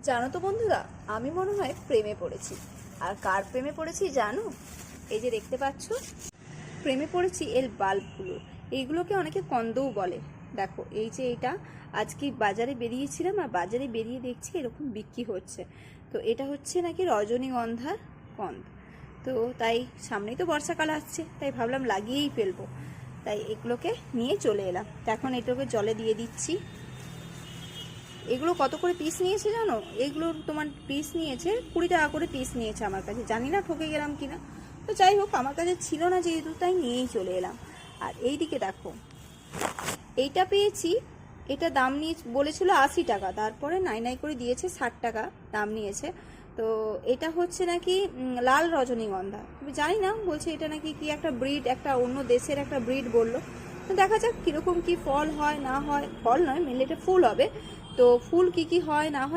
জানো তো বন্ধুরা, আমি মনে হয় প্রেমে পড়েছি। আর কার প্রেমে পড়েছি জানো? এই যে দেখতে পাচ্ছ, প্রেমে পড়েছি এর বাল্বগুলো। এইগুলোকে অনেকে কন্দও বলে। দেখো, এই যে এটা আজকে বাজারে বেরিয়েছিলাম, আর বাজারে বেরিয়ে দেখছি এরকম বিক্রি হচ্ছে। তো এটা হচ্ছে নাকি রজনীগন্ধার কন্দ। তো তাই সামনেই তো বর্ষাকাল আসছে, তাই ভাবলাম লাগিয়েই ফেলবো। তাই এগুলোকে নিয়ে চলে এলাম। তো এখন এটাকে জলে দিয়ে দিচ্ছি। এগুলো কত করে পিস নিয়েছে জানো? এগুলো তোমার পিস নিয়েছে 20 টাকা করে পিস নিয়েছে আমার কাছে। জানি না ঠকে গেলাম কিনা। তো যাই হোক, আমার কাছে ছিল না যেহেতু, তাই নিয়েই চলে এলাম। আর এই দিকে দেখো, এইটা পেয়েছি। এটা দাম নিয়ে বলেছিল 80 টাকা, তারপরে নাই করে দিয়েছে 60 টাকা দাম নিয়েছে। তো এটা হচ্ছে নাকি লাল রজনীগন্ধা। আমি জানি না, বলছে এটা নাকি কি একটা ব্রিড, একটা অন্য দেশের একটা ব্রিড বললো। তো দেখা যাক কিরকম কি ফল হয় না হয়। ফল নয়, মেনলি এটা ফুল হবে। তো ফুল কি হয় না হয়